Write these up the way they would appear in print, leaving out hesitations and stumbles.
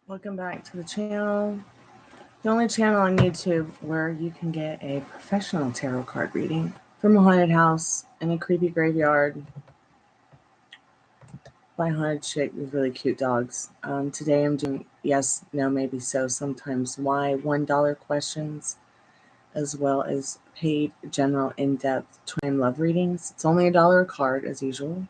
Welcome back to the channel. The only channel on YouTube where you can get a professional tarot card reading from a haunted house in a creepy graveyard by a haunted chick with really cute dogs. Today I'm doing yes, no, maybe so, sometimes why $1 questions, as well as paid general in-depth twin love readings. It's only $1 a card as usual.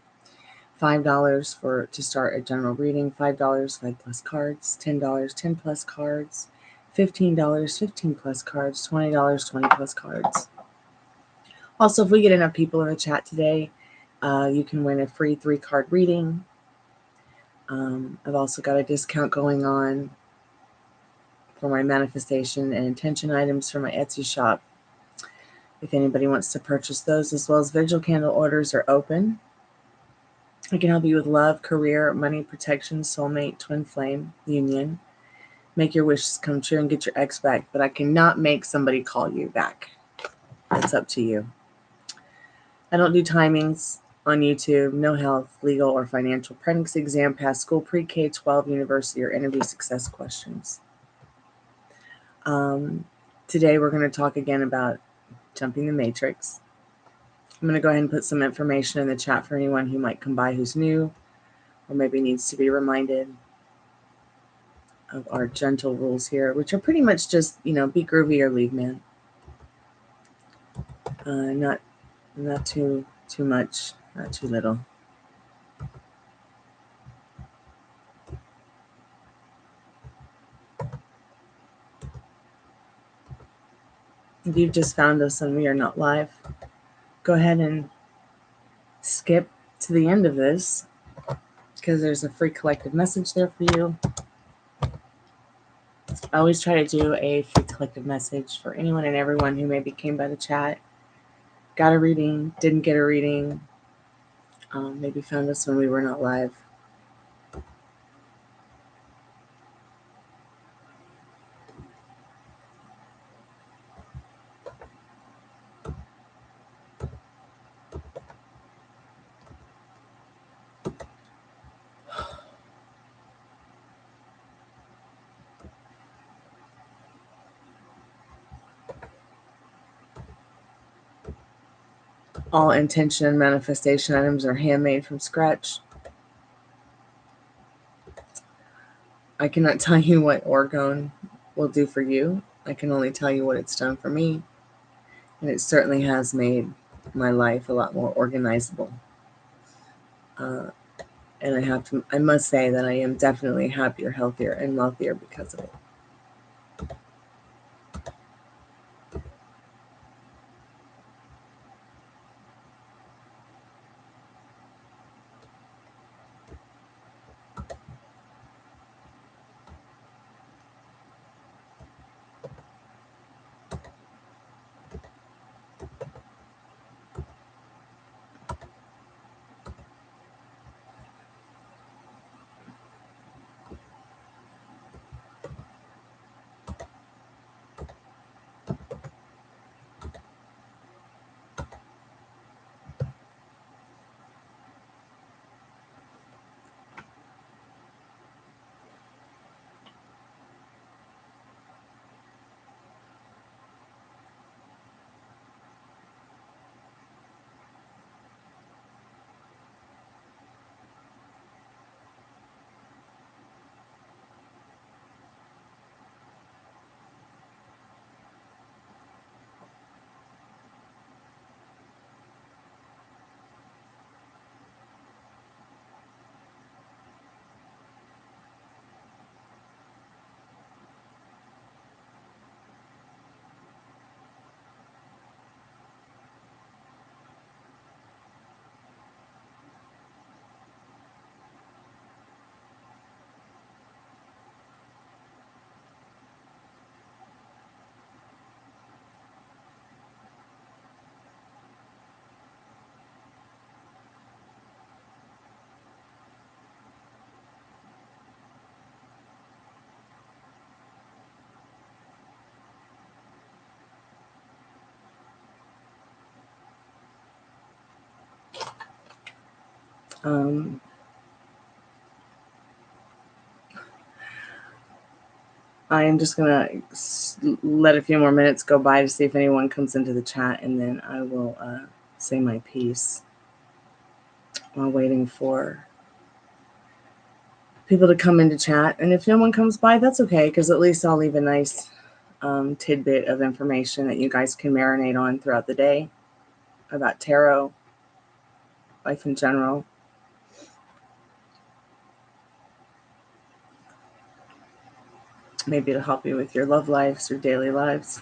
$5 to start a general reading, $5 5+ cards, $10 10+ cards, $15 15+ cards, $20 20+ cards. Also, if we get enough people in the chat today, you can win a free 3-card reading. I've also got a discount going on for my manifestation and intention items for my Etsy shop. If anybody wants to purchase those, as well as vigil candle orders are open. I can help you with love, career, money, protection, soulmate, twin flame, union. Make your wishes come true and get your ex back, but I cannot make somebody call you back. That's up to you. I don't do timings on YouTube, no health, legal, or financial, pregnancy, exam, past school, pre-K, 12, university, or interview success questions. Today we're going to talk again about jumping the matrix. I'm going to go ahead and put some information in the chat for anyone who might come by who's new or maybe needs to be reminded of our gentle rules here, which are pretty much just, be groovy or leave, man. Not too much, not too little. If you've just found us and we are not live, go ahead and skip to the end of this because there's a free collective message there for you. I always try to do a free collective message for anyone and everyone who maybe came by the chat, got a reading, didn't get a reading, maybe found us when we were not live. All intention and manifestation items are handmade from scratch. I cannot tell you what orgone will do for you. I can only tell you what it's done for me. And it certainly has made my life a lot more organizable. And I must say that I am definitely happier, healthier, and wealthier because of it. I am just going to let a few more minutes go by to see if anyone comes into the chat, and then I will say my piece while waiting for people to come into chat. And if no one comes by, that's okay, because at least I'll leave a nice tidbit of information that you guys can marinate on throughout the day about tarot, life in general. Maybe it'll help you with your love lives or daily lives.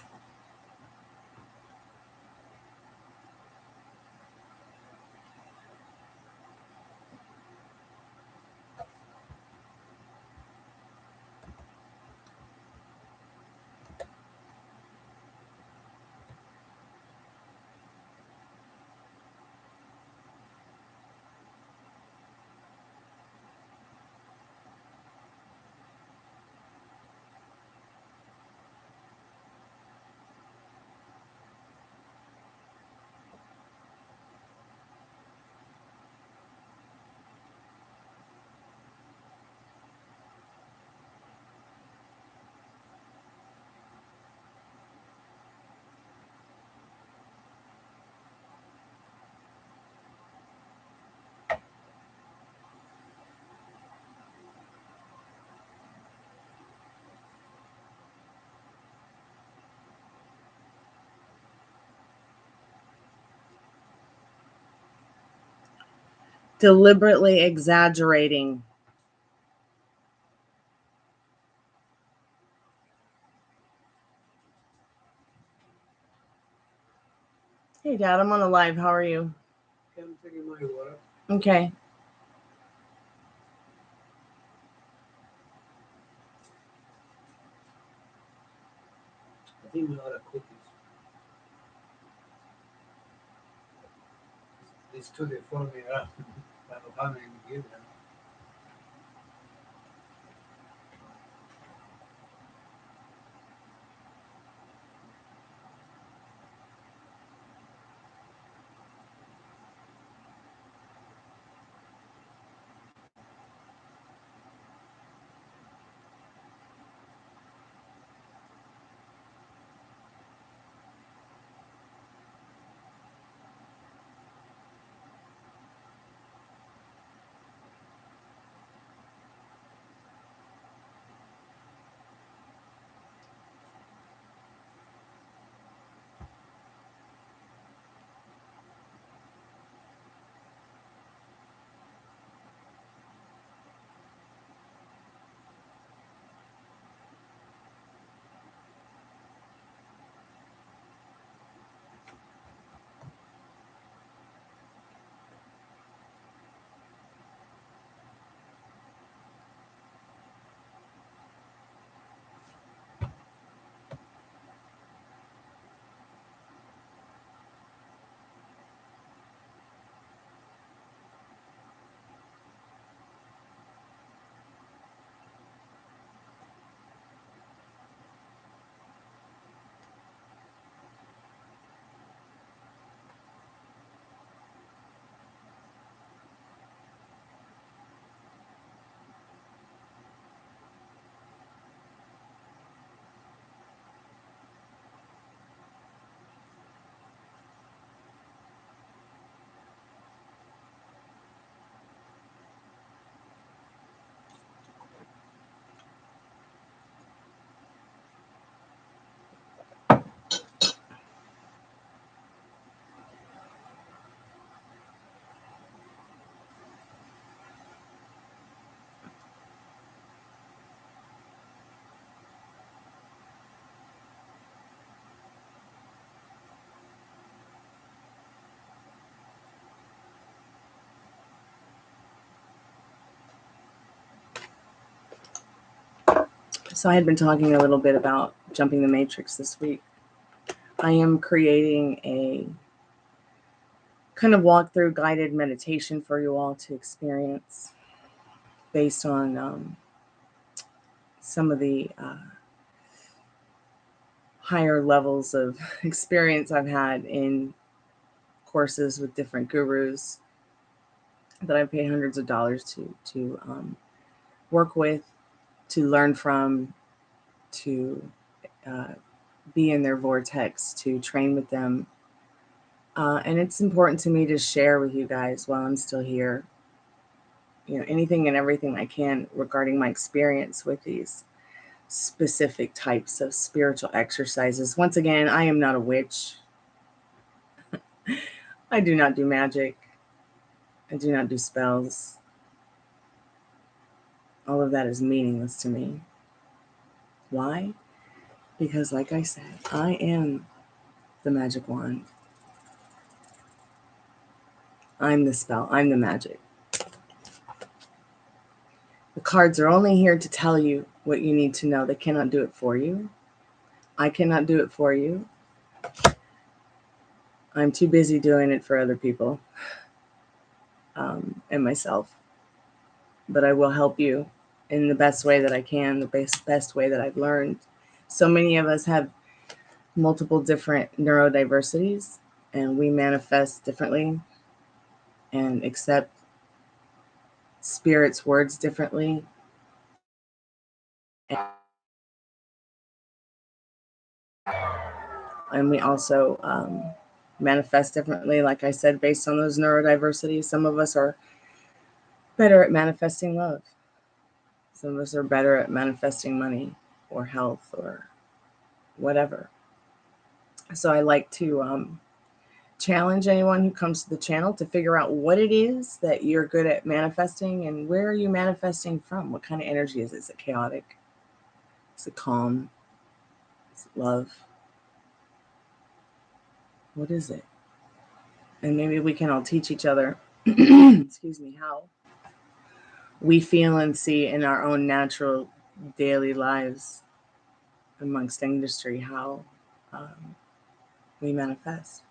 Deliberately exaggerating. Hey, Dad, I'm on a live. How are you? I'm taking my water. Okay. I think we order cookies. These two, they follow me around. I don't have any to give them. So I had been talking a little bit about jumping the matrix this week. I am creating a kind of walkthrough guided meditation for you all to experience based on some of the higher levels of experience I've had in courses with different gurus that I pay hundreds of dollars to work with, to learn from, to be in their vortex, to train with them. And it's important to me to share with you guys while I'm still here, you know, anything and everything I can regarding my experience with these specific types of spiritual exercises. Once again, I am not a witch. I do not do magic. I do not do spells. All of that is meaningless to me. Why? Because, like I said, I am the magic wand. I'm the spell. I'm the magic. The cards are only here to tell you what you need to know. They cannot do it for you. I cannot do it for you. I'm too busy doing it for other people and myself. But I will help you in the best way that I can, the best way that I've learned. So many of us have multiple different neurodiversities, and we manifest differently and accept Spirit's words differently. And we also manifest differently, like I said, based on those neurodiversities. Some of us are better at manifesting love. Some of us are better at manifesting money or health or whatever. So I like to challenge anyone who comes to the channel to figure out what it is that you're good at manifesting and where are you manifesting from? What kind of energy is it? Is it chaotic? Is it calm? Is it love? What is it? And maybe we can all teach each other, excuse me, how we feel and see in our own natural daily lives amongst industry, how we manifest.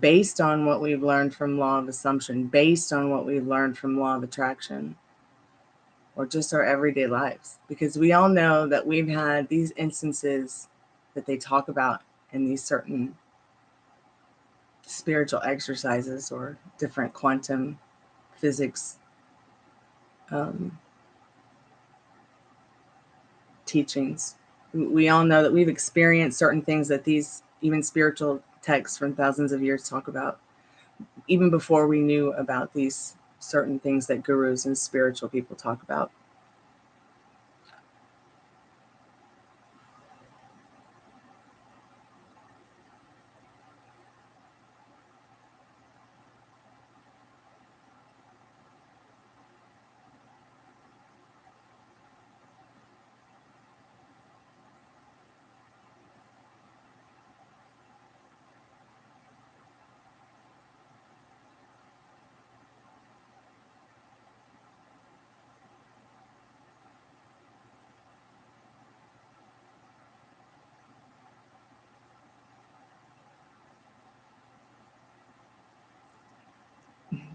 Based on what we've learned from law of assumption, based on what we've learned from law of attraction, or just our everyday lives. Because we all know that we've had these instances that they talk about in these certain spiritual exercises or different quantum physics teachings. We all know that we've experienced certain things that these even spiritual texts from thousands of years talk about, even before we knew about these certain things that gurus and spiritual people talk about.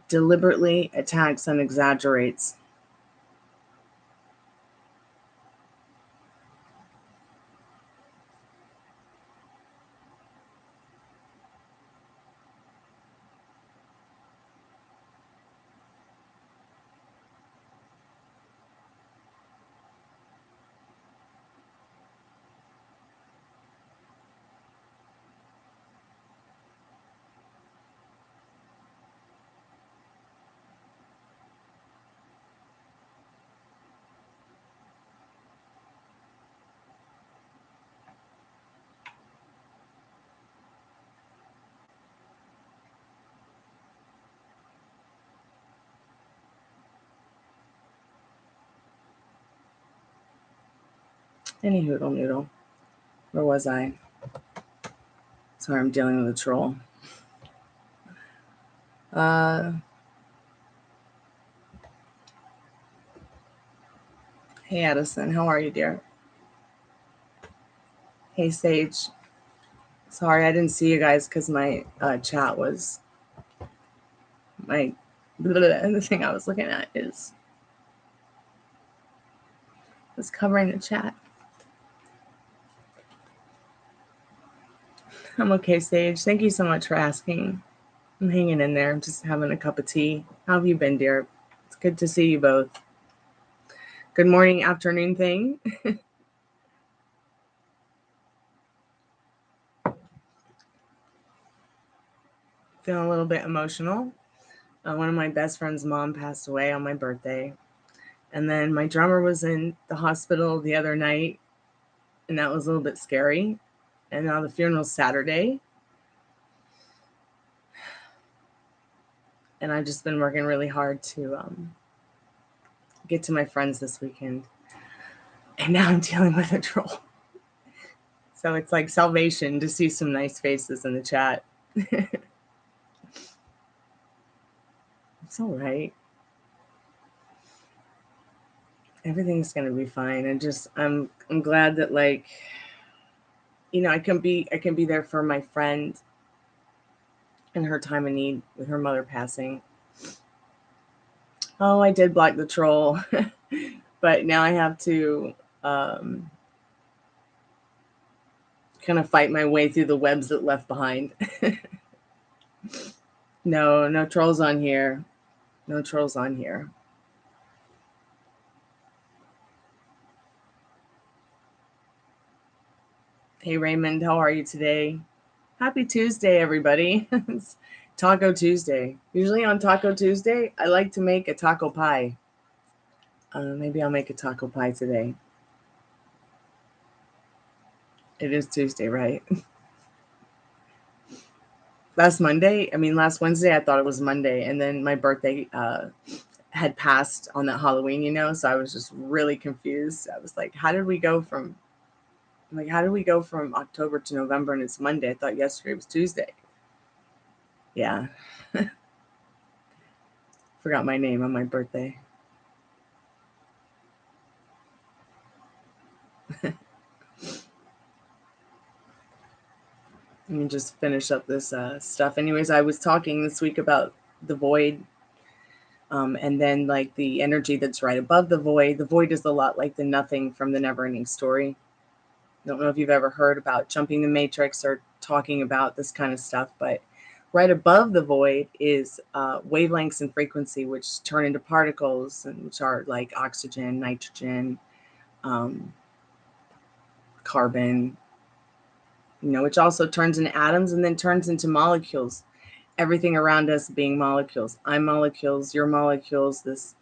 Deliberately attacks and exaggerates. Any hoodle noodle. Where was I? Sorry, I'm dealing with a troll. Hey, Addison. How are you, dear? Hey, Sage. Sorry, I didn't see you guys because my chat was... the thing I was looking at was covering the chat. I'm okay, Sage. Thank you so much for asking. I'm hanging in there. I'm just having a cup of tea. How have you been, dear? It's good to see you both. Good morning, afternoon thing. feeling a little bit emotional. One of my best friend's mom passed away on my birthday. And then my drummer was in the hospital the other night, and that was a little bit scary. And now the funeral's Saturday. And I've just been working really hard to get to my friends this weekend. And now I'm dealing with a troll. So it's like salvation to see some nice faces in the chat. It's all right. Everything's gonna be fine. And just I'm glad that, like, you know, I can be there for my friend in her time of need with her mother passing. Oh, I did block the troll. But now I have to kind of fight my way through the webs that left behind. No trolls on here. No trolls on here. Hey Raymond, how are you today? Happy Tuesday, everybody. It's Taco Tuesday. Usually on Taco Tuesday, I like to make a taco pie. Maybe I'll make a taco pie today. It is Tuesday, right? Last Wednesday, I thought it was Monday. And then my birthday had passed on that Halloween, you know? So I was just really confused. I was like, how did we go from October to November and it's Monday? I thought yesterday was Tuesday. Yeah. Forgot my name on my birthday. Let me just finish up this stuff. Anyways, I was talking this week about the void, and then like the energy that's right above the void. The void is a lot like the nothing from the Neverending Story. Don't know if you've ever heard about jumping the matrix or talking about this kind of stuff, but right above the void is wavelengths and frequency, which turn into particles, and which are like oxygen, nitrogen, carbon, you know, which also turns into atoms and then turns into molecules. Everything around us being molecules. I'm molecules, you're molecules, this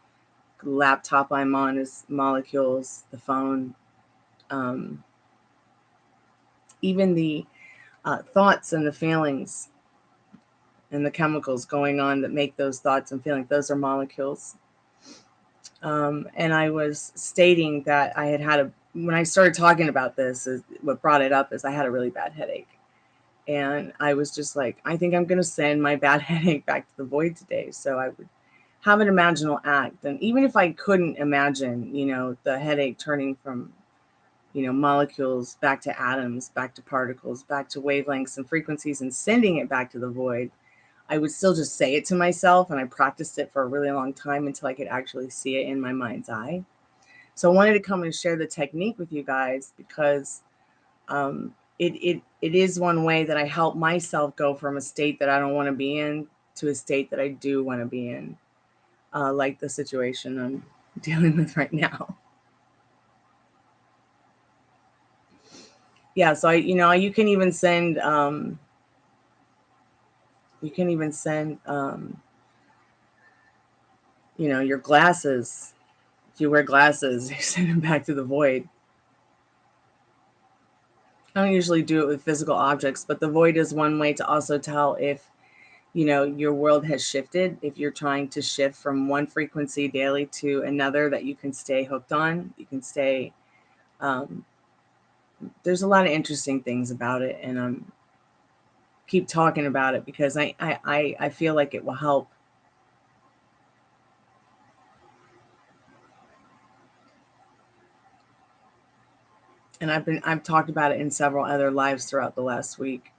laptop I'm on is molecules, the phone, even the thoughts and the feelings and the chemicals going on that make those thoughts and feelings, those are molecules. And I was stating that when I started talking about this, what brought it up is I had a really bad headache. And I was just like, I think I'm going to send my bad headache back to the void today. So I would have an imaginal act. And even if I couldn't imagine, you know, the headache turning from, you know, molecules back to atoms, back to particles, back to wavelengths and frequencies and sending it back to the void, I would still just say it to myself. And I practiced it for a really long time until I could actually see it in my mind's eye. So I wanted to come and share the technique with you guys because it is one way that I help myself go from a state that I don't want to be in to a state that I do want to be in, like the situation I'm dealing with right now. Yeah, so you can even send your glasses. If you wear glasses, you send them back to the void. I don't usually do it with physical objects, but the void is one way to also tell if, you know, your world has shifted. If you're trying to shift from one frequency daily to another that you can stay hooked on, you can stay, there's a lot of interesting things about it. And keep talking about it because I feel like it will help. And I've talked about it in several other lives throughout the last week.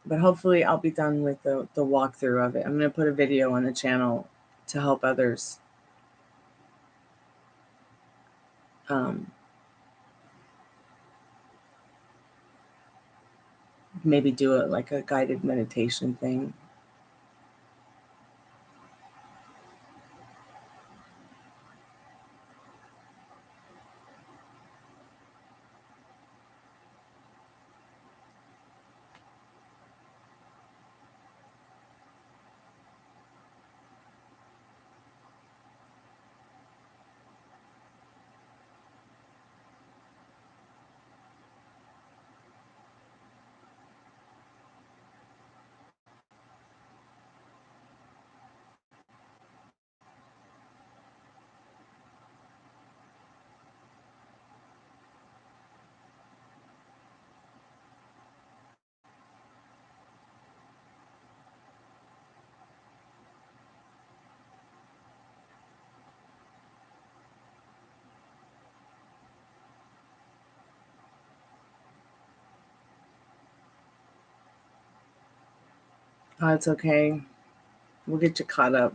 But hopefully I'll be done with the walkthrough of it. I'm going to put a video on the channel to help others. Maybe do it like a guided meditation thing. Oh, it's okay. We'll get you caught up.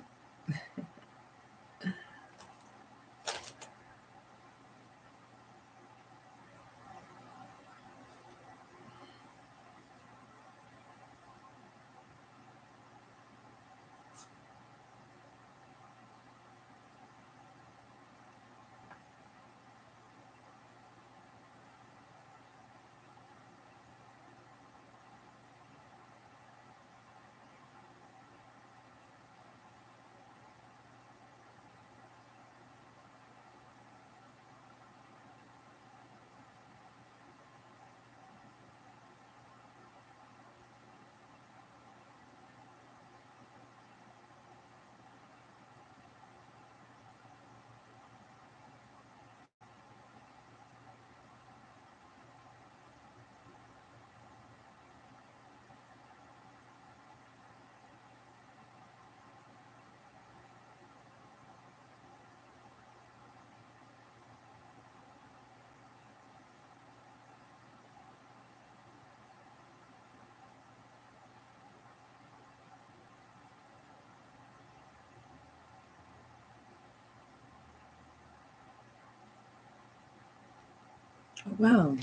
Wow.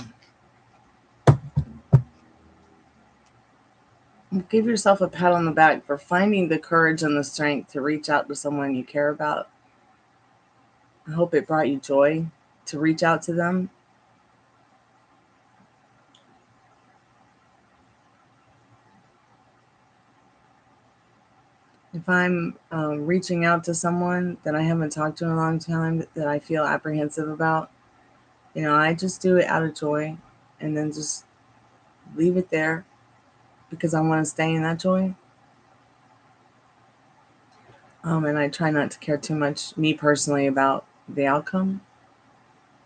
Give yourself a pat on the back for finding the courage and the strength to reach out to someone you care about. I hope it brought you joy to reach out to them. If I'm reaching out to someone that I haven't talked to in a long time that I feel apprehensive about, I just do it out of joy and then just leave it there because I want to stay in that joy. And I try not to care too much, me personally, about the outcome.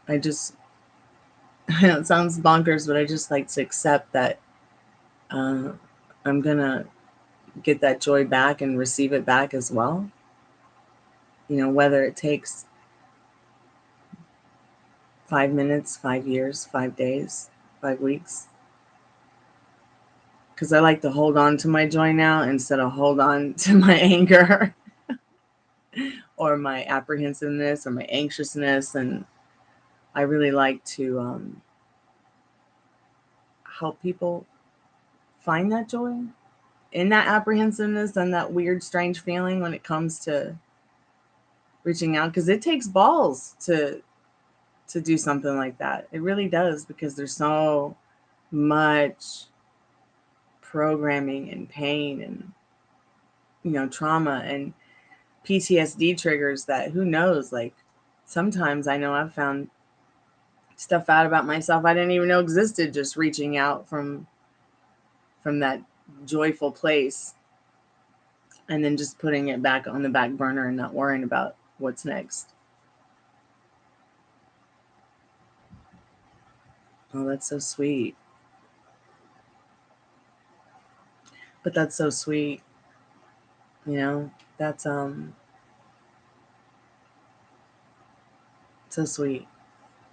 I just, I know it sounds bonkers, but I just like to accept that I'm going to get that joy back and receive it back as well. Whether it takes 5 minutes, 5 years, 5 days, 5 weeks. Because I like to hold on to my joy now instead of hold on to my anger or my apprehensiveness or my anxiousness. And I really like to help people find that joy in that apprehensiveness and that weird, strange feeling when it comes to reaching out. Because it takes balls to do something like that. It really does, because there's so much programming and pain and trauma and PTSD triggers that who knows, like sometimes I know I've found stuff out about myself I didn't even know existed, just reaching out from that joyful place and then just putting it back on the back burner and not worrying about what's next. Oh, that's so sweet. But that's so sweet. That's so sweet.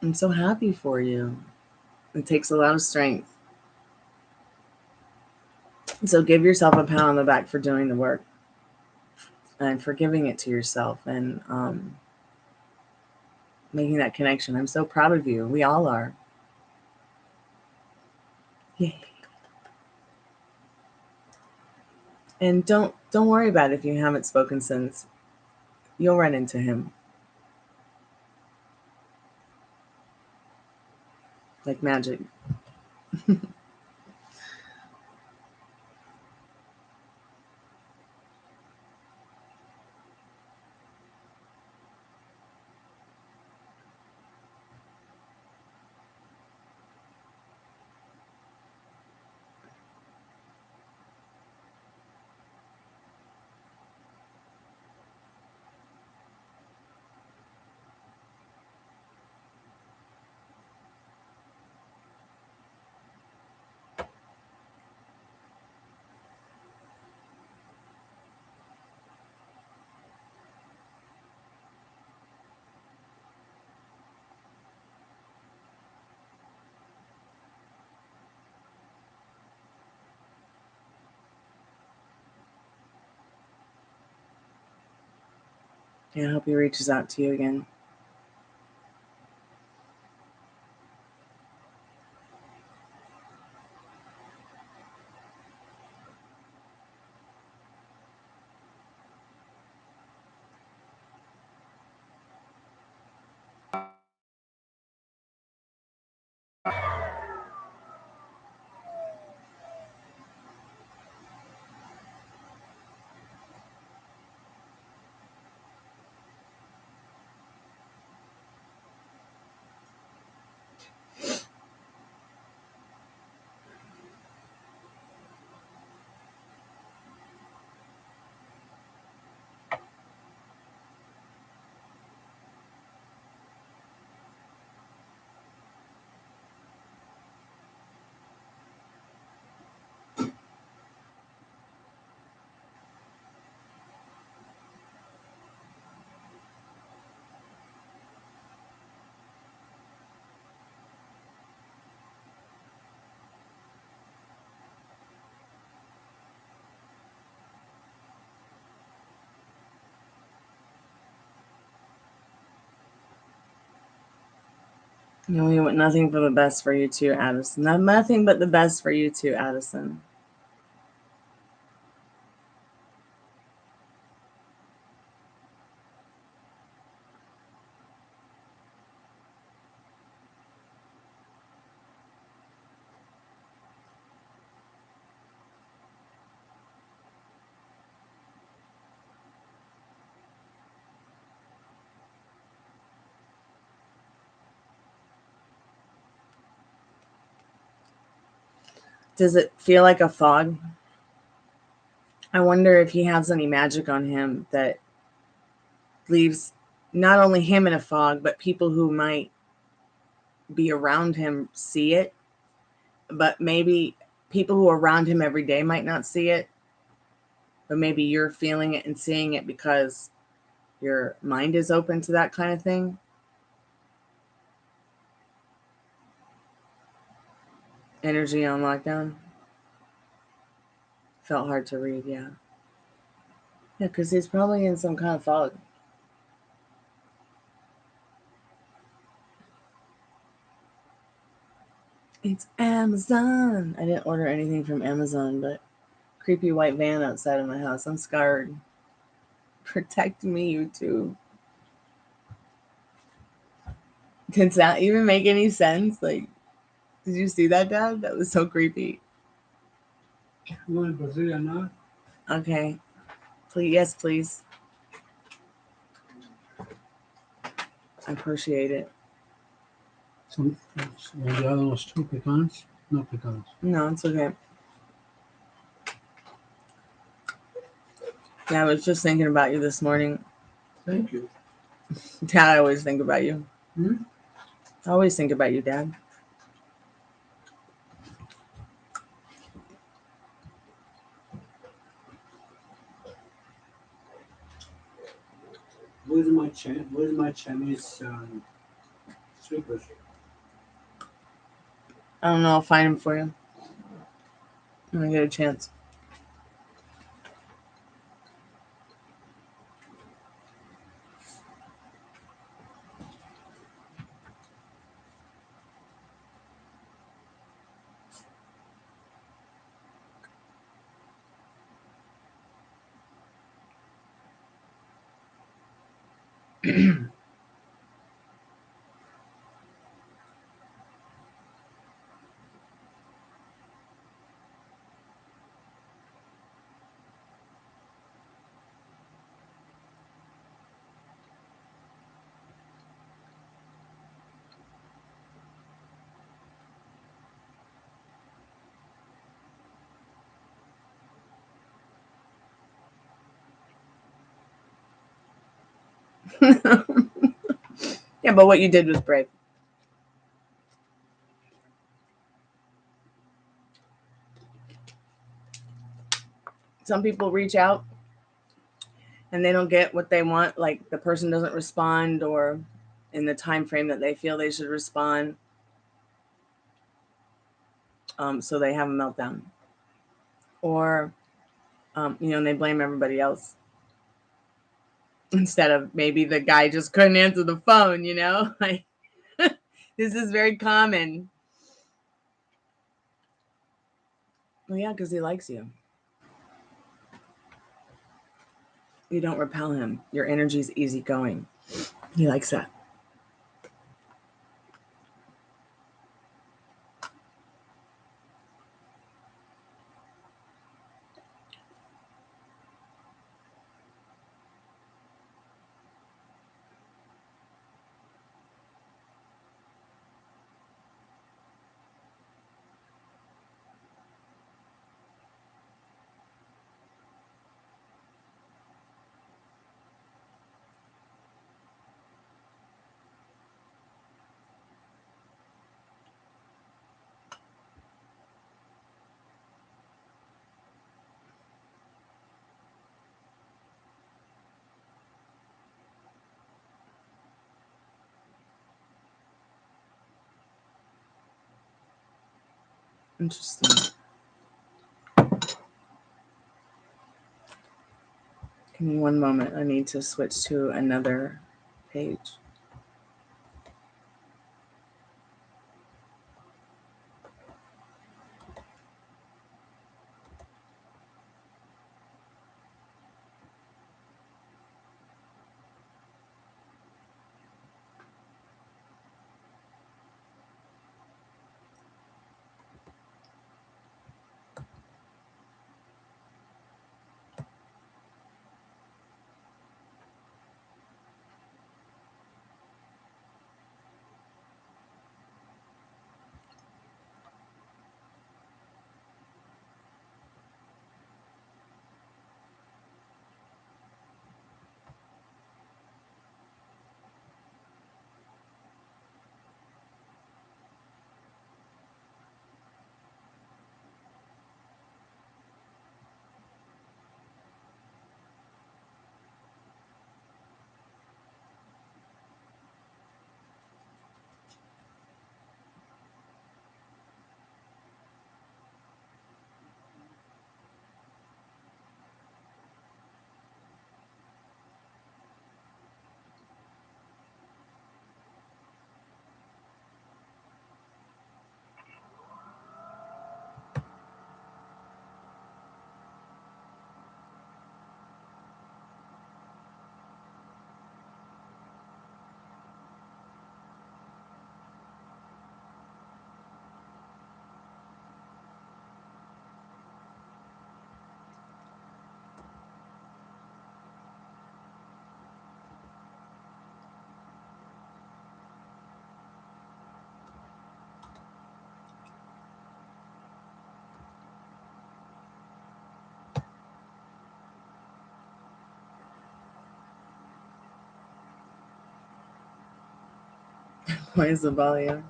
I'm so happy for you. It takes a lot of strength. So give yourself a pat on the back for doing the work and for giving it to yourself and making that connection. I'm so proud of you. We all are. Yay. And don't worry about it if you haven't spoken since. You'll run into him. Like magic. Yeah, I hope he reaches out to you again. You know, we want nothing but the best for you too, Addison. Nothing but the best for you too, Addison. Does it feel like a fog? I wonder if he has any magic on him that leaves not only him in a fog, but people who might be around him see it, but maybe people who are around him every day might not see it, but maybe you're feeling it and seeing it because your mind is open to that kind of thing. Energy on lockdown. Felt hard to read, yeah. Yeah, because he's probably in some kind of fog. It's Amazon. I didn't order anything from Amazon, but creepy white van outside of my house. I'm scarred. Protect me, YouTube. Did that even make any sense? Like, did you see that, Dad? That was so creepy. You want Brazilian now? Okay. Please, yes, please. I appreciate it. Some, the other was 2 pecans. No pecans. No, it's okay. Yeah, I was just thinking about you this morning. Thank you. Dad, I always think about you. Hmm? I always think about you, Dad. Where's my Chinese sweepers? I don't know. I'll find him for you when I get a chance. Yeah, but what you did was brave. Some people reach out and they don't get what they want, like the person doesn't respond or in the time frame that they feel they should respond. So they have a meltdown. Or, and they blame everybody else. Instead of maybe the guy just couldn't answer the phone, you know? Like, this is very common. Well, yeah, because he likes you. You don't repel him. Your energy's easygoing. He likes that. Interesting. Give me one moment. I need to switch to another page. Why is the volume?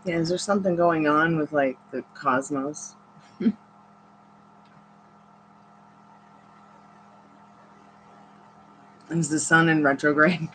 Yeah, is there something going on with like the cosmos? Is the sun in retrograde?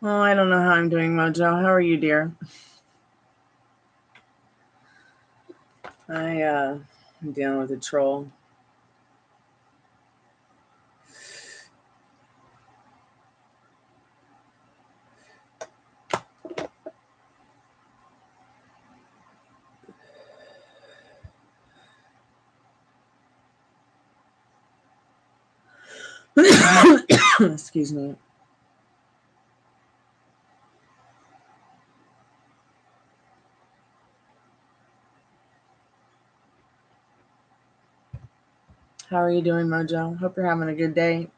Oh, I don't know how I'm doing, Mojo. How are you, dear? I'm dealing with a troll. Excuse me. How are you doing, Mojo? Hope you're having a good day.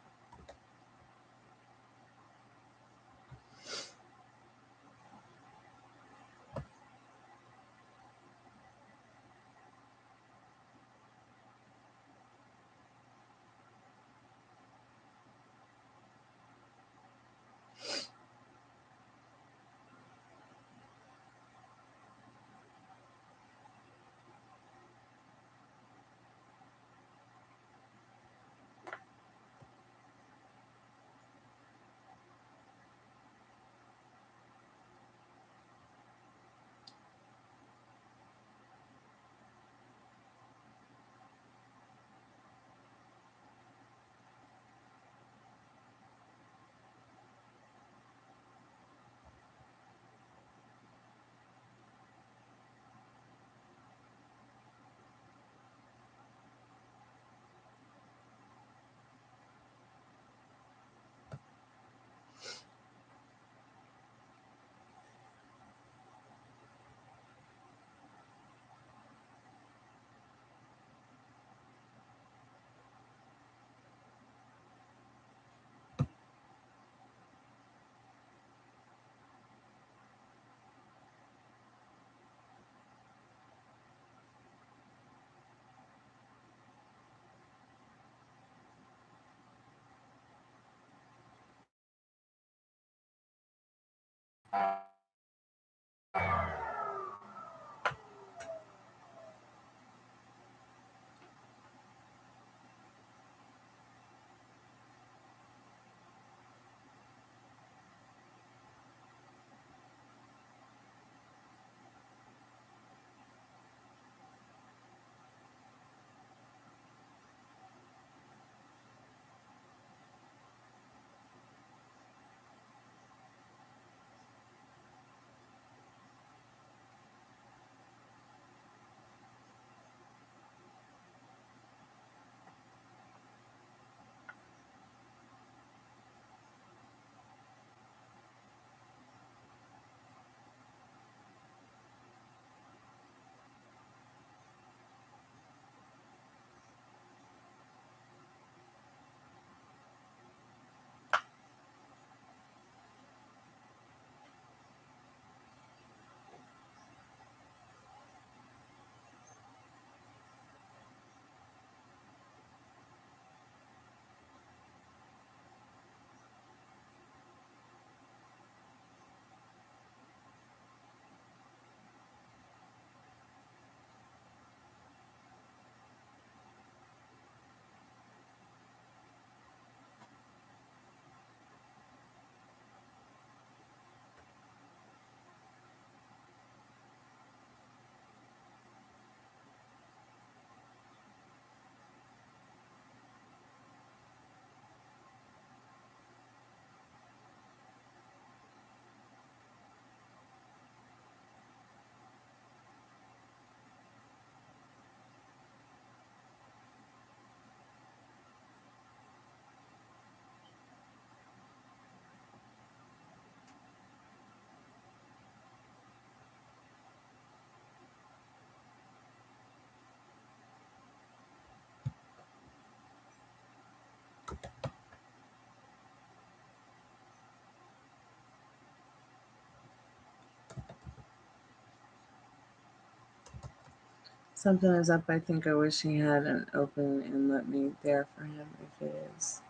Something is up. I think I wish he had an open and let me there for him if it is.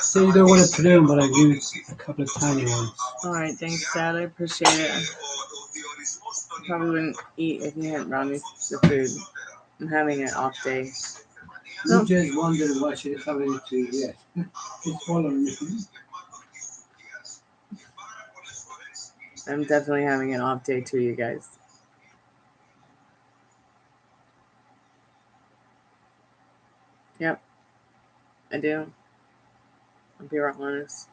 So you don't want to put in, but I give you a couple of tiny ones. Alright, thanks, Dad. I appreciate it. I probably wouldn't eat if you hadn't brought me the food. I'm having an off day. You just wondered why she didn't have any food yet. It's following you. I'm definitely having an off day too, you guys. Yep, I do. I'll be real honest.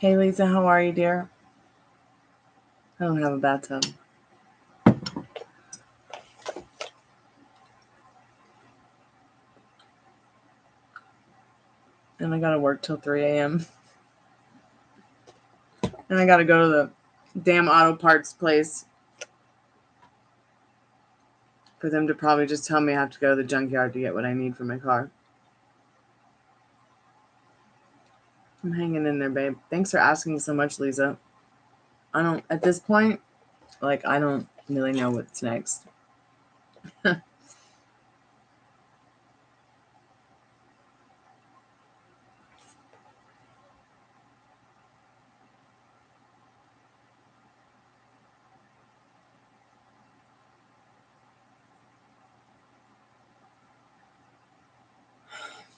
Hey Lisa, how are you, dear? I don't have a bathtub. And I gotta work till 3 a.m. And I gotta go to the damn auto parts place for them to probably just tell me I have to go to the junkyard to get what I need for my car. I'm hanging in there, babe. Thanks for asking so much, Lisa. I don't, at this point, like, I don't really know what's next.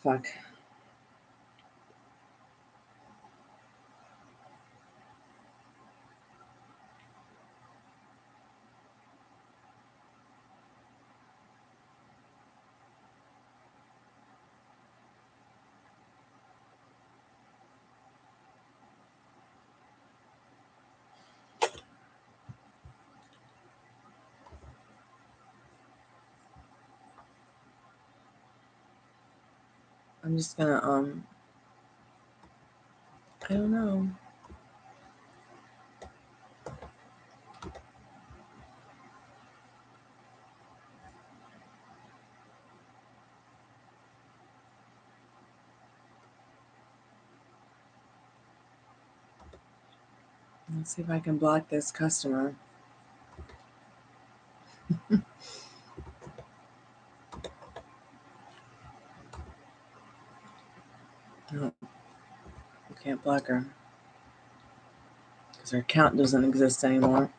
Fuck. I'm just gonna, I don't know. Let's see if I can block this customer. No, I can't block her because her account doesn't exist anymore.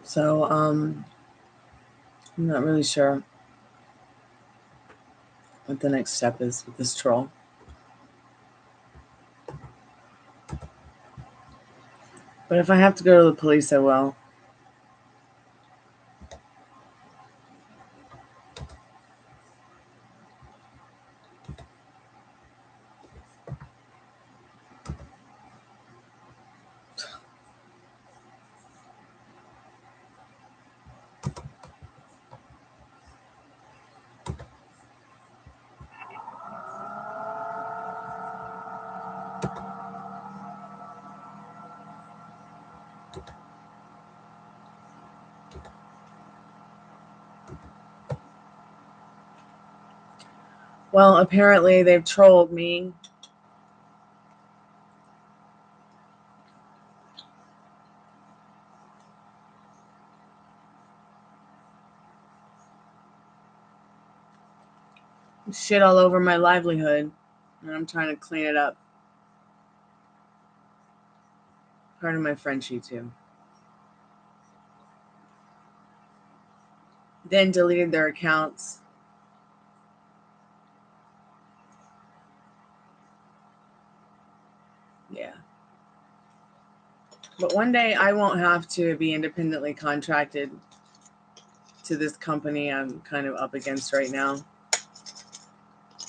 So, I'm not really sure what the next step is with this troll. But if I have to go to the police, I will. Well, apparently they've trolled me. Shit all over my livelihood, and I'm trying to clean it up. Part of my Frenchie too. Then deleted their accounts. Yeah. But one day I won't have to be independently contracted to this company I'm kind of up against right now.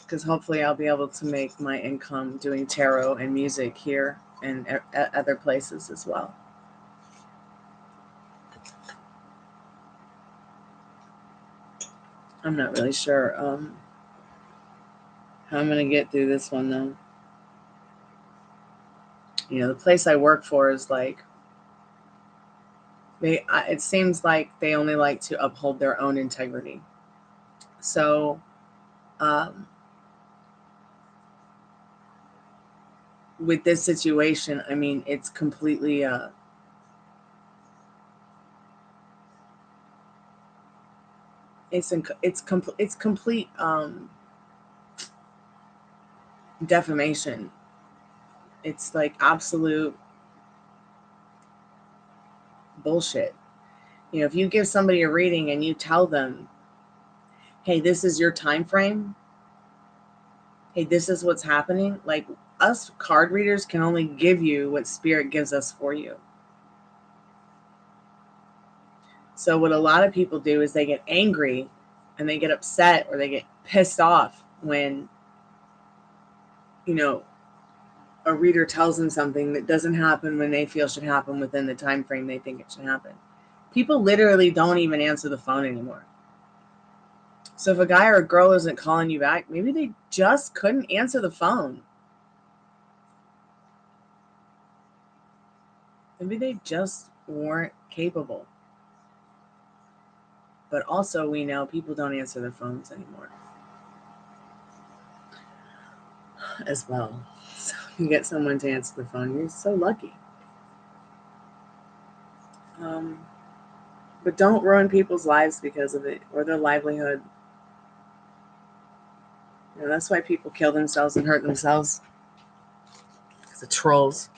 Because hopefully I'll be able to make my income doing tarot and music here and at other places as well. I'm not really sure how I'm going to get through this one, though. You know, the place I work for is like, it seems like they only like to uphold their own integrity. So, with this situation, I mean, it's completely, it's complete defamation. It's like absolute bullshit. You know, if you give somebody a reading and you tell them, hey, this is your time frame, hey, this is what's happening, like, us card readers can only give you what spirit gives us for you. So what a lot of people do is they get angry and they get upset or they get pissed off when, you know, a reader tells them something that doesn't happen when they feel should happen within the time frame they think it should happen. People literally don't even answer the phone anymore. So if a guy or a girl isn't calling you back, maybe they just couldn't answer the phone. Maybe they just weren't capable. But also we know people don't answer their phones anymore as well. So you get someone to answer the phone, you're so lucky. But don't ruin people's lives because of it, or their livelihood. You know, that's why people kill themselves and hurt themselves. Because of trolls.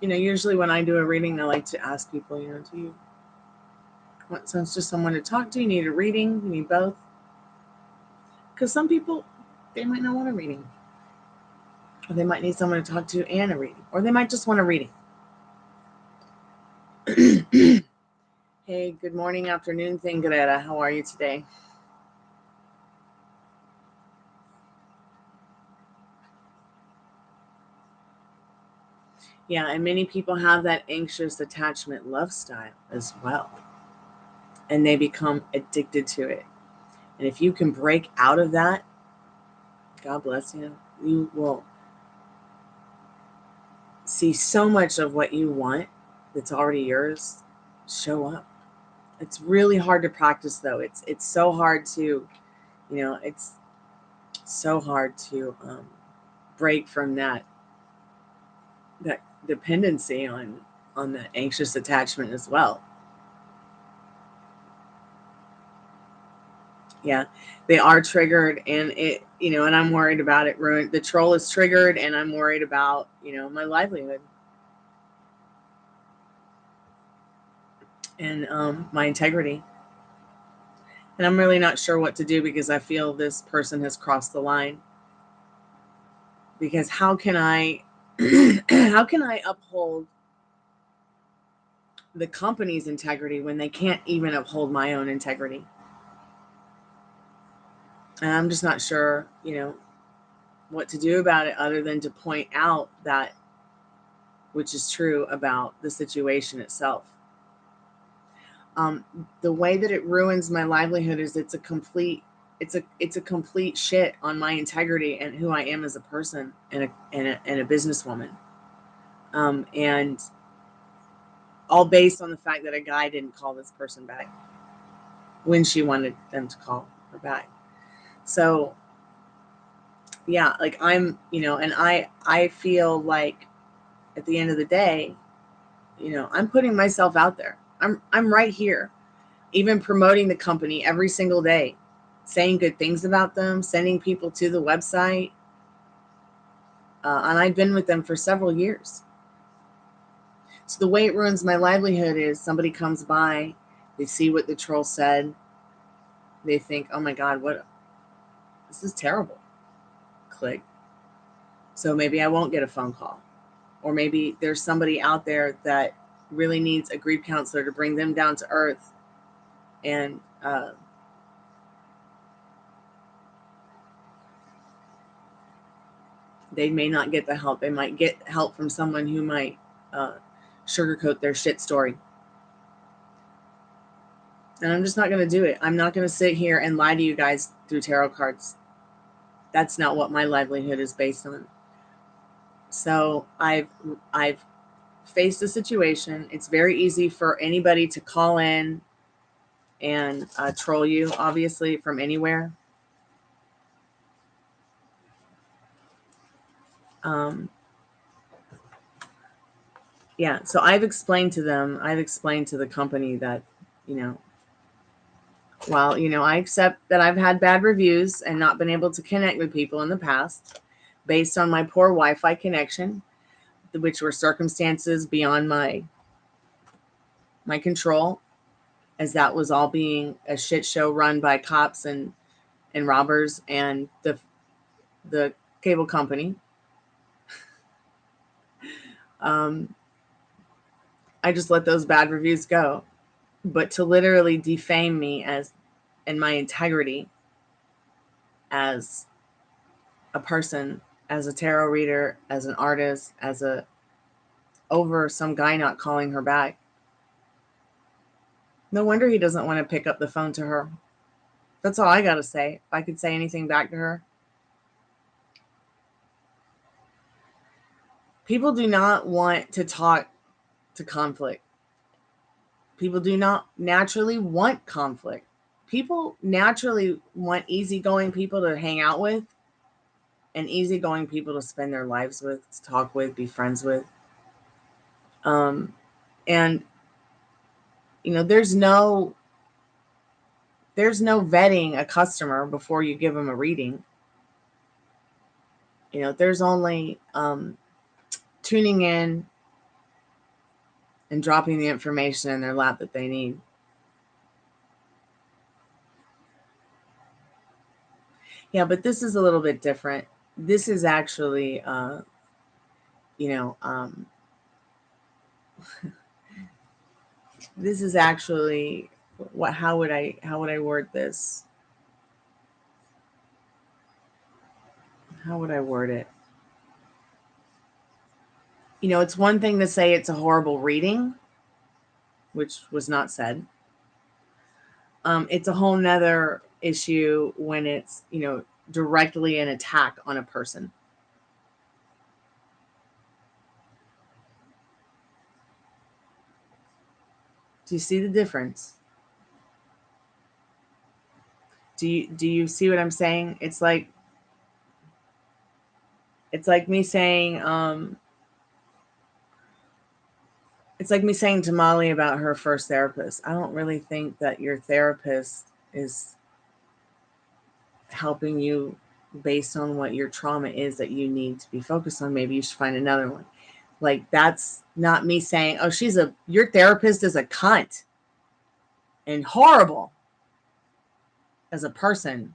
You know, usually when I do a reading, I like to ask people, you know, do you want just someone to talk to? You need a reading? You need both? Because some people, they might not want a reading. Or they might need someone to talk to and a reading. Or they might just want a reading. Hey, good morning, afternoon thing, Greta. How are you today? Yeah, and many people have that anxious attachment love style as well. And they become addicted to it. And if you can break out of that, God bless you, you will see so much of what you want that's already yours show up. It's really hard to practice, though. It's so hard to, you know, it's so hard to break from that dependency on that anxious attachment as well. Yeah, they are triggered, and and I'm worried about it ruin. The troll is triggered, and I'm worried about, my livelihood and my integrity. And I'm really not sure what to do because I feel this person has crossed the line. Because how can I, how can I uphold the company's integrity when they can't even uphold my own integrity? And I'm just not sure, what to do about it other than to point out that which is true about the situation itself. The way that it ruins my livelihood is it's a complete shit on my integrity and who I am as a person and a businesswoman. And all based on the fact that a guy didn't call this person back when she wanted them to call her back. So yeah, like I'm, and I feel like at the end of the day, I'm putting myself out there. I'm right here, even promoting the company every single day, saying good things about them, sending people to the website. And I've been with them for several years. So the way it ruins my livelihood is somebody comes by, they see what the troll said, they think, oh my God, this is terrible. Click. So maybe I won't get a phone call. Or maybe there's somebody out there that really needs a grief counselor to bring them down to earth. And they may not get the help. They might get help from someone who might sugarcoat their shit story. And I'm just not going to do it. I'm not going to sit here and lie to you guys through tarot cards. That's not what my livelihood is based on. So I've faced a situation. It's very easy for anybody to call in and troll you, obviously, from anywhere. Yeah, so I've explained to the company that, while, I accept that I've had bad reviews and not been able to connect with people in the past based on my poor Wi-Fi connection, which were circumstances beyond my control, as that was all being a shit show run by cops and robbers and the cable company. I just let those bad reviews go. But to literally defame me and my integrity as a person, as a tarot reader, as an artist, over some guy not calling her back. No wonder he doesn't want to pick up the phone to her. That's all I got to say. If I could say anything back to her. People do not want to talk to conflict. People do not naturally want conflict. People naturally want easygoing people to hang out with and easygoing people to spend their lives with, to talk with, be friends with. And there's no vetting a customer before you give them a reading. There's only tuning in and dropping the information in their lap that they need. Yeah, but this is a little bit different. This is actually, this is actually how would I word this? How would I word it? It's one thing to say it's a horrible reading, which was not said. It's a whole nother issue when it's, directly an attack on a person. Do you see the difference? Do you see what I'm saying? It's like me saying, it's like me saying to Molly about her first therapist. I don't really think that your therapist is helping you based on what your trauma is that you need to be focused on. Maybe you should find another one. Like, that's not me saying, oh, your therapist is a cunt and horrible as a person.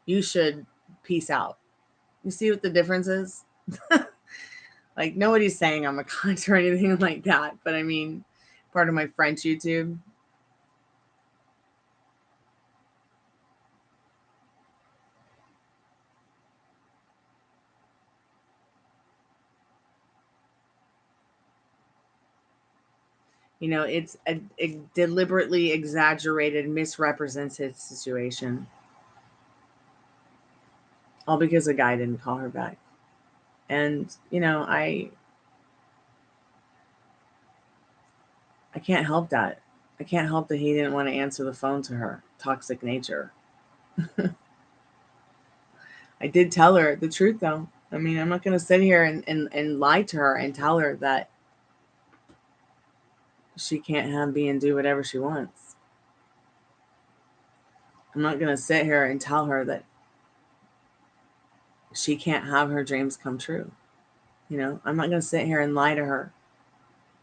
You should peace out. You see what the difference is? Like, nobody's saying I'm a cunt or anything like that, but I mean, part of my French YouTube. You know, it's a deliberately exaggerated, misrepresented situation. All because a guy didn't call her back. And, you know, I can't help that. I can't help that he didn't want to answer the phone to her. Toxic nature. I did tell her the truth, though. I mean, I'm not going to sit here and lie to her and tell her that she can't have me and do whatever she wants. I'm not going to sit here and tell her that she can't have her dreams come true. You know, I'm not going to sit here and lie to her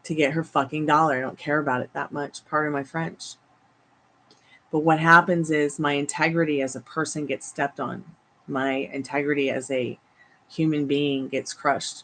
to get her fucking dollar. I don't care about it that much. Pardon my French. But what happens is my integrity as a person gets stepped on. My integrity as a human being gets crushed.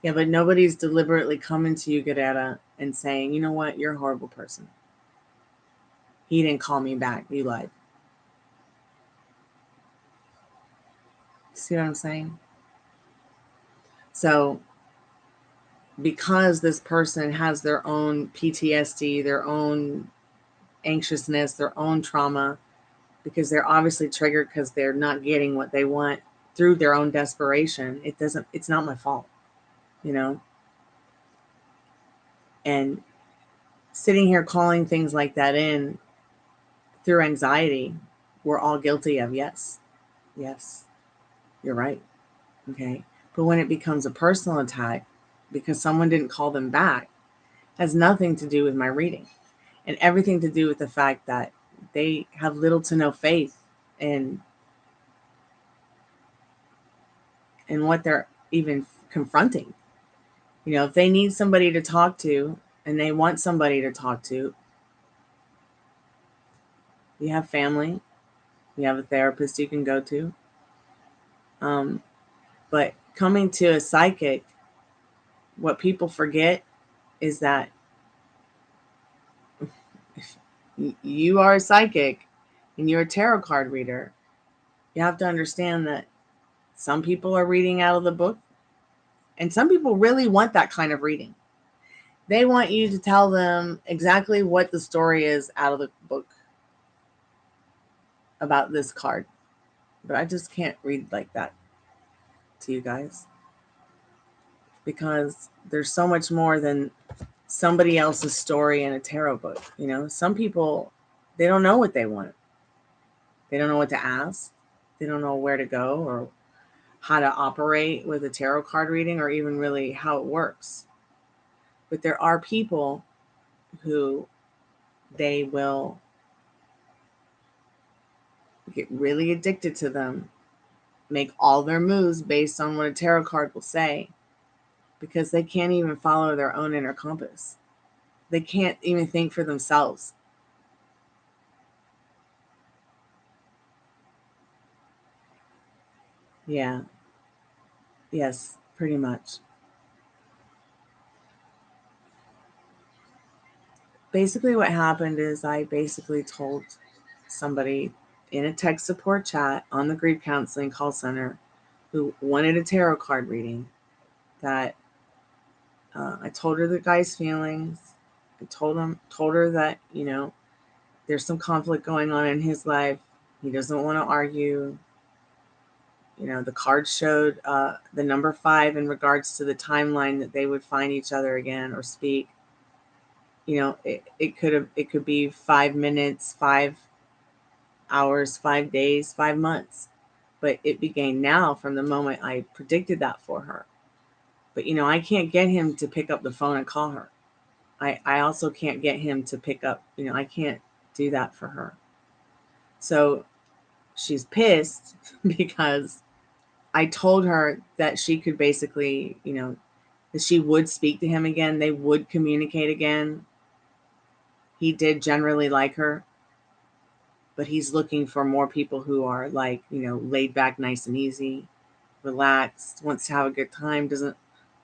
Yeah, but nobody's deliberately coming to you, Gadetta, and saying, you know what, you're a horrible person. He didn't call me back. You lied. See what I'm saying? So, because this person has their own PTSD, their own anxiousness, their own trauma, because they're obviously triggered because they're not getting what they want through their own desperation, it's not my fault, you know? And sitting here calling things like that in through anxiety, we're all guilty of. Yes, you're right. Okay. But when it becomes a personal attack because someone didn't call them back, has nothing to do with my reading and everything to do with the fact that they have little to no faith in what they're even confronting. You know, if they need somebody to talk to and they want somebody to talk to, you have family, you have a therapist you can go to. But coming to a psychic, what people forget is that if you are a psychic and you're a tarot card reader, you have to understand that some people are reading out of the book and some people really want that kind of reading. They want you to tell them exactly what the story is out of the book about this card. But I just can't read like that to you guys because there's so much more than somebody else's story in a tarot book. You know, some people, they don't know what they want. They don't know what to ask. They don't know where to go or how to operate with a tarot card reading or even really how it works. But there are people who they will get really addicted to them, make all their moves based on what a tarot card will say because they can't even follow their own inner compass. They can't even think for themselves. Yeah. Yes, pretty much. Basically, what happened is I basically told somebody in a tech support chat on the grief counseling call center who wanted a tarot card reading that I told her the guy's feelings. I told her that, you know, there's some conflict going on in his life. He doesn't want to argue. You know, the card showed the number 5 in regards to the timeline that they would find each other again or speak. You know, it could be 5 minutes, 5 hours, 5 days, 5 months. But it began now from the moment I predicted that for her. But, you know, I can't get him to pick up the phone and call her. I also can't get him to pick up, you know, I can't do that for her. So she's pissed because I told her that she could basically, you know, that she would speak to him again. They would communicate again. He did generally like her, but he's looking for more people who are like, you know, laid back, nice and easy, relaxed, wants to have a good time, doesn't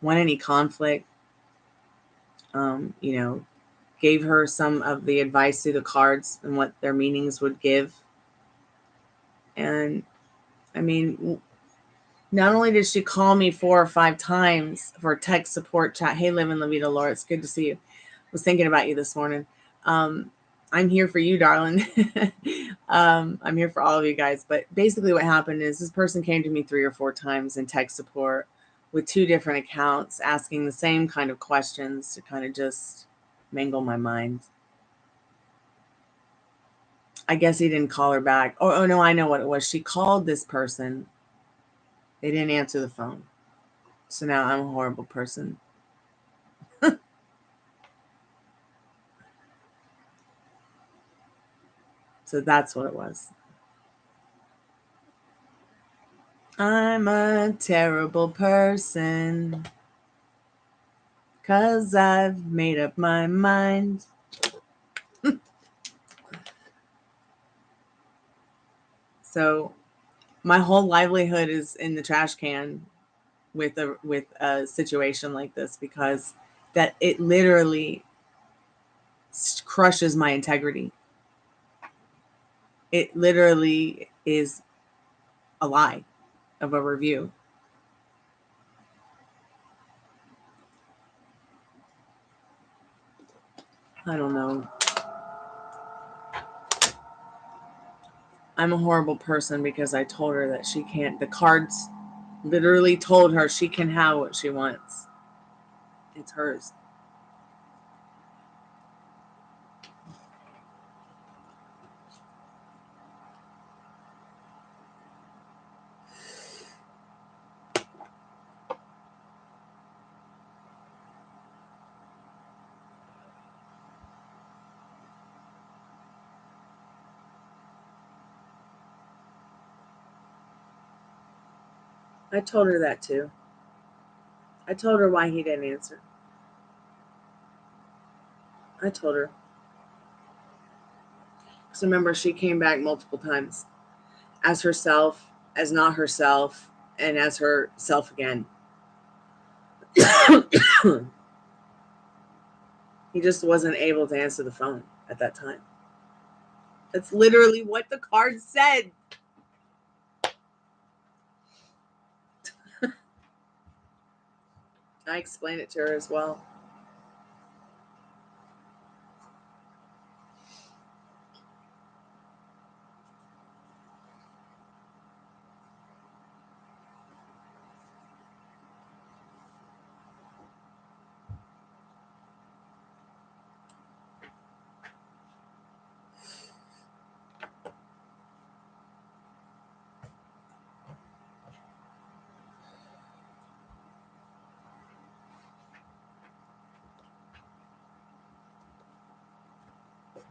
want any conflict. You know, gave her some of the advice through the cards and what their meanings would give. And I mean, not only did she call me 4 or 5 times for text support chat, hey, Live and La Vida, Laura, it's good to see you. I was thinking about you this morning. I'm here for you, darling. I'm here for all of you guys. But basically what happened is this person came to me 3 or 4 times in tech support with 2 different accounts, asking the same kind of questions to kind of just mangle my mind. I guess he didn't call her back. Oh no, I know what it was. She called this person. They didn't answer the phone. So now I'm a horrible person. So that's what it was. I'm a terrible person 'cause I've made up my mind. So my whole livelihood is in the trash can with a situation like this, because that it literally crushes my integrity. It literally is a lie of a review. I don't know. I'm a horrible person because I told her that she can't. The cards literally told her she can have what she wants. It's hers. I told her that too. I told her why he didn't answer. I told her. Because remember, she came back multiple times as herself, as not herself, and as herself again. He just wasn't able to answer the phone at that time. That's literally what the card said. I explained it to her as well.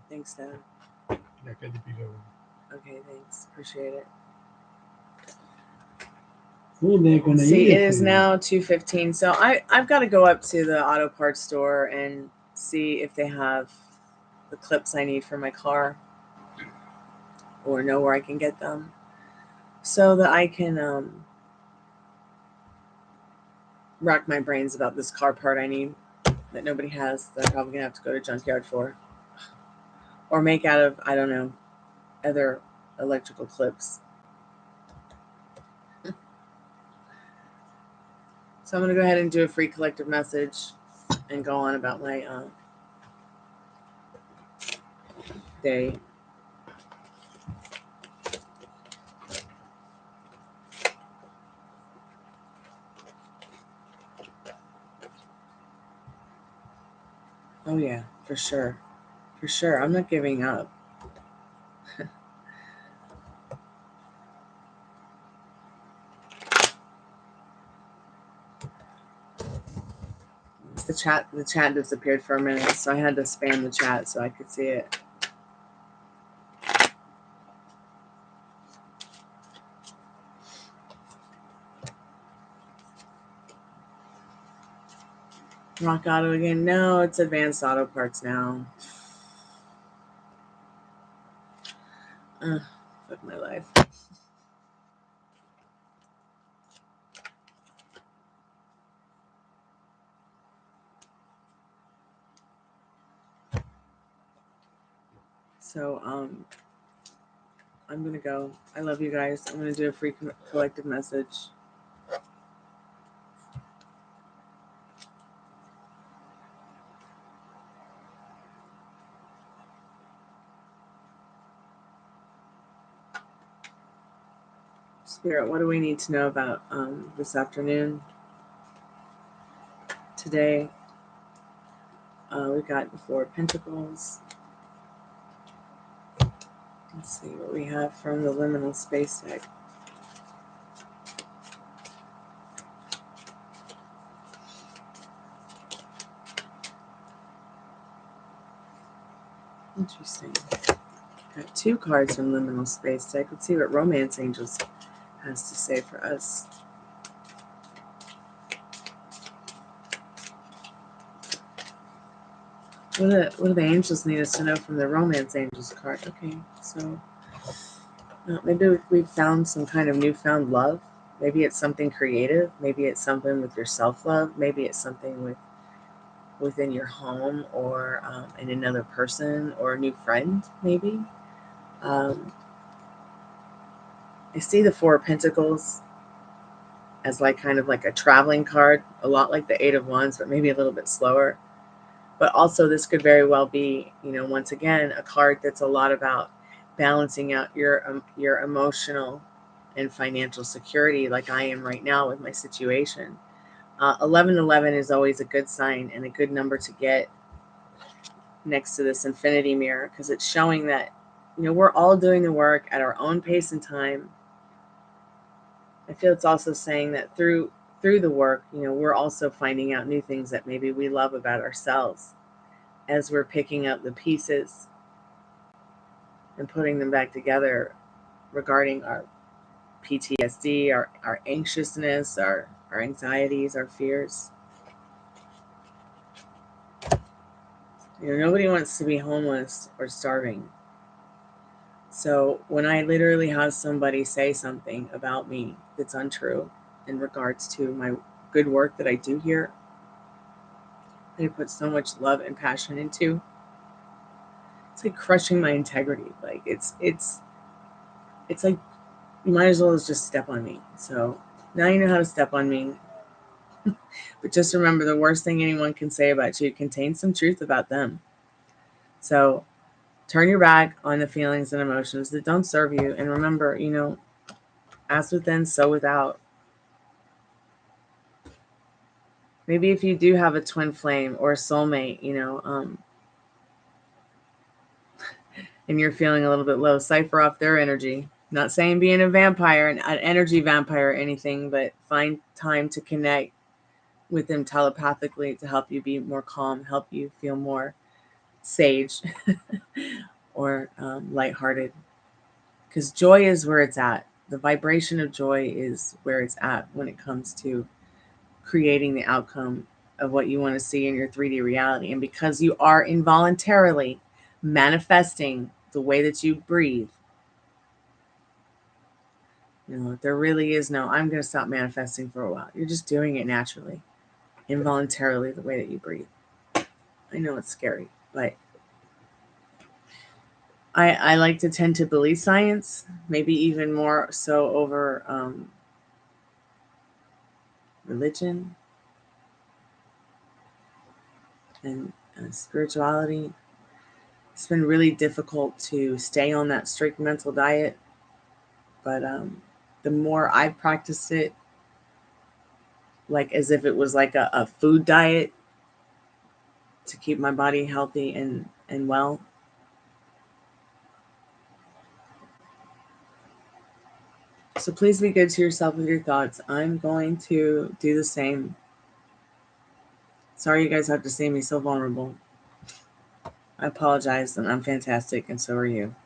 Thanks, Dad. Okay, thanks. Appreciate it. See, it is now 2:15, so I've got to go up to the auto parts store and see if they have the clips I need for my car, or know where I can get them, so that I can rack my brains about this car part I need that nobody has, that I'm probably gonna have to go to junkyard for, or make out of, I don't know, other electrical clips. So I'm going to go ahead and do a free collective message and go on about my day. Oh yeah, for sure. For sure. I'm not giving up. the chat disappeared for a minute, so I had to spam the chat so I could see it. Rock Auto again. No, it's Advanced Auto Parts now. Fuck my life. So, I'm gonna go. I love you guys. I'm gonna do a free collective message. Spirit, what do we need to know about this afternoon? Today, we got the Four of Pentacles. Let's see what we have from the Liminal Space deck. Interesting. Got 2 cards from Liminal Space deck. Let's see what Romance Angels has to say for us. What do the angels need us to know from the Romance Angels card? Okay, so maybe we've found some kind of newfound love. Maybe it's something creative. Maybe it's something with your self-love. Maybe it's something within your home or in another person or a new friend, maybe. I see the Four of Pentacles as like kind of like a traveling card, a lot like the Eight of Wands, but maybe a little bit slower. But also this could very well be, once again, a card that's a lot about balancing out your emotional and financial security, like I am right now with my situation. 1111 is always a good sign and a good number to get next to this infinity mirror, because it's showing that, we're all doing the work at our own pace and time. I feel it's also saying that through the work, we're also finding out new things that maybe we love about ourselves as we're picking up the pieces and putting them back together regarding our PTSD, our anxiousness, our anxieties, our fears. Nobody wants to be homeless or starving. So when I literally have somebody say something about me that's untrue in regards to my good work that I do here, that I put so much love and passion into, it's like crushing my integrity. Like it's like you might as well just step on me. So now you know how to step on me. But just remember, the worst thing anyone can say about you contains some truth about them. So turn your back on the feelings and emotions that don't serve you. And remember, as within, so without. Maybe if you do have a twin flame or a soulmate, and you're feeling a little bit low, cipher off their energy. Not saying being a vampire, an energy vampire or anything, but find time to connect with them telepathically to help you be more calm, help you feel more sage or lighthearted. Because joy is where it's at. The vibration of joy is where it's at when it comes to creating the outcome of what you want to see in your 3D reality. And because you are involuntarily manifesting the way that you breathe, there really is no, I'm going to stop manifesting for a while. You're just doing it naturally, involuntarily, the way that you breathe. I know it's scary, but I like to tend to believe science, maybe even more so over religion and spirituality. It's been really difficult to stay on that strict mental diet, but the more I practiced it, like as if it was like a food diet to keep my body healthy and well. So please be good to yourself with your thoughts. I'm going to do the same. Sorry you guys have to see me so vulnerable. I apologize, and I'm fantastic, and so are you.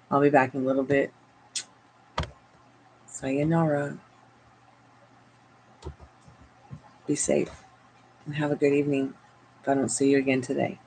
I'll be back in a little bit. Sayonara. Be safe, and have a good evening if I don't see you again today.